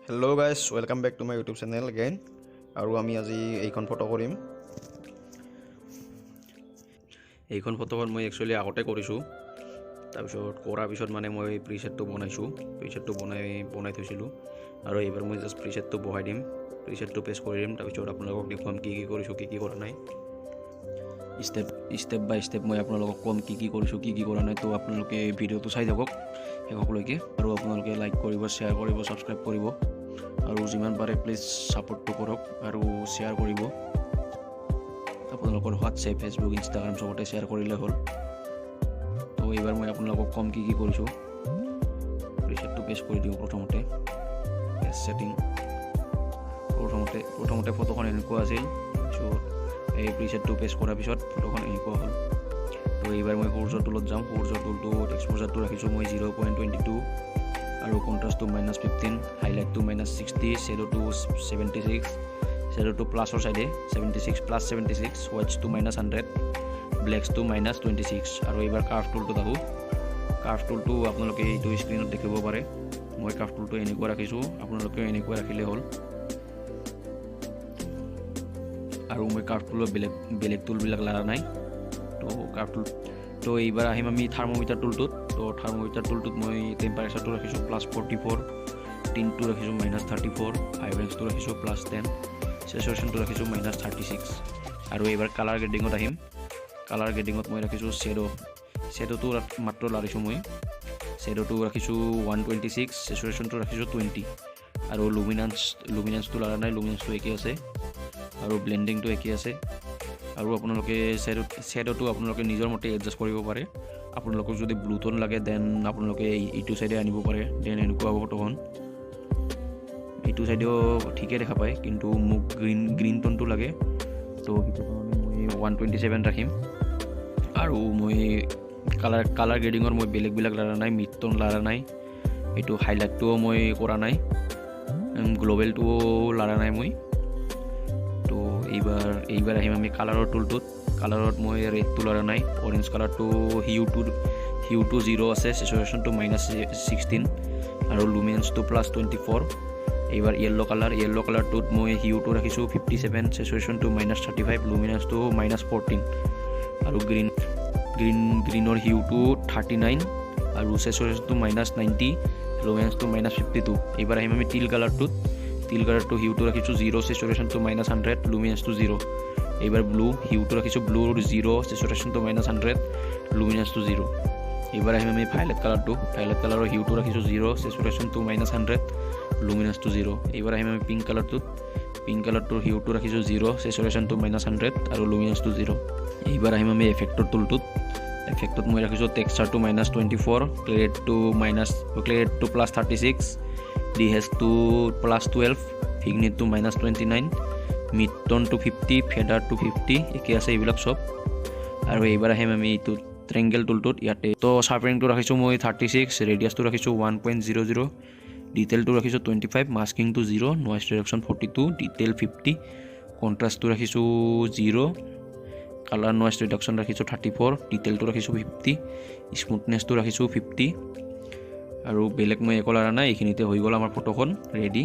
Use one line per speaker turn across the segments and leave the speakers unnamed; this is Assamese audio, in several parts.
Hello' guys welcome back to my YouTube channel again. আৰু আমি আজি এইখন ফটো কৰিম। এইখন ফটোখন মই একচুৱেলি আগতে কৰিছোঁ। তাৰপিছত কৰাৰ পিছত মানে মই প্ৰিছেটটো বনাইছোঁ। প্ৰিছেটটো বনাই থৈছিলোঁ আৰু এইবাৰ মই জাষ্ট প্ৰিছেটটো বহাই দিম। প্ৰিছেটটো পেষ্ট কৰি দিম। তাৰপিছত আপোনালোকক দেখুৱাম কি কৰিছোঁ, কি কৰা নাই। ষ্টেপ বাই ষ্টেপ মই আপোনালোকক ক'ম কি কৰিছোঁ, কি কৰা নাই। তো আপোনালোকে ভিডিঅ'টো চাই থাকক শেষলৈকে। আৰু আপোনালোকে লাইক কৰিব, শ্বেয়াৰ কৰিব, ছাবস্ক্ৰাইব কৰিব আৰু যিমান পাৰে প্লিজ ছাপোৰ্টটো কৰক আৰু শ্বেয়াৰ কৰিব। আপোনালোকৰ হোৱাটছএপ, ফেচবুক, ইনষ্টাগ্ৰাম চবতে শ্বেয়াৰ কৰিলে হ'ল। তো এইবাৰ মই আপোনালোকক ক'ম কি কৰিছোঁ। প্ৰিছেটটো পেষ্ট কৰি দিওঁ প্ৰথমতে। পেষ্ট ছেটিং প্ৰথমতে ফটোখন এনেকুৱা আছিল। তাৰপিছত এই প্ৰিছেটটো পেষ্ট কৰাৰ পিছত ফটোখন এনেকুৱা হ'ল। তো এইবাৰ মই সূৰ্যৰ টুলত যাম। সূৰ্যৰ টুলটোত এক্সপ'জাৰটো ৰাখিছোঁ মই 0.22 আৰু কণ্ট্ৰাষ্টটো -15, হাইলাইটটো -60, শ্বেডোটো 76, শ্বেডোটো প্লাছৰ চাইডে 76 +76, হোৱাইটছটো -100, ব্লেকছটো -26। আৰু এইবাৰ কাৰ্ভ টুলটোত আহোঁ। কাৰ্ভ টুলটো আপোনালোকে এইটো স্ক্ৰীণত দেখিব পাৰে। মই কাৰ্ভ টুলটো এনেকুৱা ৰাখিছোঁ, আপোনালোকেও এনেকুৱা ৰাখিলে হ'ল। আৰু মই কাৰ্ভ টুলৰ বেলেগ টুলবিলাক লাৰা নাই। তো কাৰ্ভ টুল তো এইবাৰ আহিম আমি থাৰ্মোমিটাৰ টুলটোত। তো থাৰ্মোমিটাৰ টুলটোত মই টেম্পাৰেচাৰটো ৰাখিছোঁ +44, টিনটো ৰাখিছোঁ -34, ভাইব্ৰেঞ্চটো ৰাখিছোঁ +10, চেচুৰেশ্যনটো ৰাখিছোঁ -36। আৰু এইবাৰ কালাৰ গ্ৰেডিঙত আহিম। কালাৰ গ্ৰেডিঙত মই ৰাখিছোঁ শ্বেডোটো মাত্ৰ লাৰিছোঁ মই। শ্বেডোটো ৰাখিছোঁ 126, চেচুৰেশ্যনটো ৰাখিছোঁ 20 আৰু লুমিনেঞ্চটো লাৰা নাই, লুমিনেঞ্চটো একেই আছে আৰু ব্লেণ্ডিংটো একেই আছে। আৰু আপোনালোকে শ্বেডোটো আপোনালোকে নিজৰ মতে এডজাষ্ট কৰিব পাৰে। আপোনালোকক যদি ব্লু টোন লাগে দেন আপোনালোকে এইটো চাইডে আনিব পাৰে। দেন এনেকুৱা হ'ব ফটোখন। এইটো চাইডেও ঠিকে দেখা পায়, কিন্তু মোক গ্ৰীণ টোনটো লাগে। তো সেইটো কাৰণে মই 127 ৰাখিম। আৰু মই কালাৰ গ্ৰেডিঙৰ মই বেলেগ লাৰা নাই, মিড টোন লাৰা নাই। এইটো হাইলাইটটোও মই কৰা নাই, গ্ল'বেলটোও লাৰা নাই মই। তো এইবাৰ আহিম আমি কালাৰৰ টুলটোত। কালাৰত মই ৰেডটো লাৰা নাই, অৰেঞ্জ কালাৰটো হিউটো 0 আছে, চেচুৰেশ্যনটো -16 আৰু লুমিনেঞ্চটো +24। এইবাৰ য়েল্ল' কালাৰটোত মই হিউটো ৰাখিছোঁ 57, চেচুৰেশ্যনটো -35, লুমিনেঞ্চটো -14 আৰু গ্ৰীণৰ হিউটো 39 আৰু চেচুৰেশ্যনটো -90, লুমিনেঞ্চটো -52। এইবাৰ আহিম আমি টিল কালাৰটো হিউটো ৰাখিছোঁ 0, চেচুৰেশ্যনটো -100, লুমিনেঞ্চটো 0। এইবাৰ হিউটো ৰাখিছোঁ ব্লুৰ 0, চেচুৰেশ্যনটো -100, লুমিনেঞ্চটো 0। এইবাৰ আহিম আমি ভাইলেট কালাৰৰ হিউটো ৰাখিছোঁ 0, চেচুৰেশ্যনটো -100, লুমিনেঞ্চটো 0। এইবাৰ আহিম আমি পিংক কালাৰটোৰ হিউটো ৰাখিছোঁ 0, চেচুৰেশ্যনটো -100 আৰু লুমিনেঞ্চটো 0। এইবাৰ আহিম আমি এফেক্টৰ টুলটোত মই ৰাখিছোঁ টেক্সচাৰটো -24, ক্লেৰিটিটো +36, ডিহেজটো +12, ভিগনিটটো -29, মিড টোনটো 50, ফেডাৰটো 50, একে আছে এইবিলাক চব। আৰু এইবাৰ আহিম আমি এইটো ট্ৰেংগেল টুলটোত। ইয়াতে তো শ্বাৰ্পেনিংটো ৰাখিছোঁ মই 36, ৰেডিয়াছটো ৰাখিছোঁ 1.00, ডিটেইলটো ৰাখিছোঁ 25, মাস্কিংটো 0, নইজ ৰিডাকশ্যন 42, ডিটেইল 50, কণ্ট্ৰাষ্টটো ৰাখিছোঁ 0, কালাৰ নইজ ৰিডাকশ্যন ৰাখিছোঁ 34, ডিটেইলটো ৰাখিছোঁ 50, স্মুথনেছটো ৰাখিছোঁ 50। আৰু বেলেগ মই একো লাৰা নাই। এইখিনিতে হৈ গ'ল আমাৰ ফটোখন ৰেডি।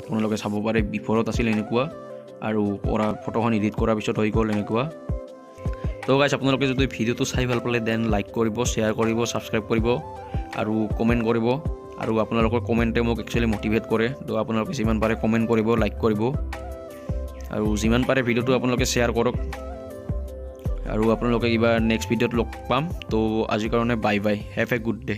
আপোনালোকে চাব পাৰে বিফৰত আছিল এনেকুৱা আৰু ফটোখন এডিট কৰাৰ পিছত হৈ গ'ল এনেকুৱা। তো গাইজ আপোনালোকে যদি ভিডিঅ'টো চাই ভাল পালে দেন লাইক কৰিব, শ্বেয়াৰ কৰিব, ছাবস্ক্ৰাইব কৰিব আৰু কমেণ্ট কৰিব। আৰু আপোনালোকৰ কমেণ্টে মোক একচুৱেলি মটিভেট কৰে। তো আপোনালোকে যিমান পাৰে কমেণ্ট কৰিব, লাইক কৰিব আৰু যিমান পাৰে ভিডিঅ'টো আপোনালোকে শ্বেয়াৰ কৰক। আৰু আপোনালোকে কিবা নেক্সট ভিডিঅ'ত লগ পাম। তো আজিৰ কাৰণে bye bye, have a good day.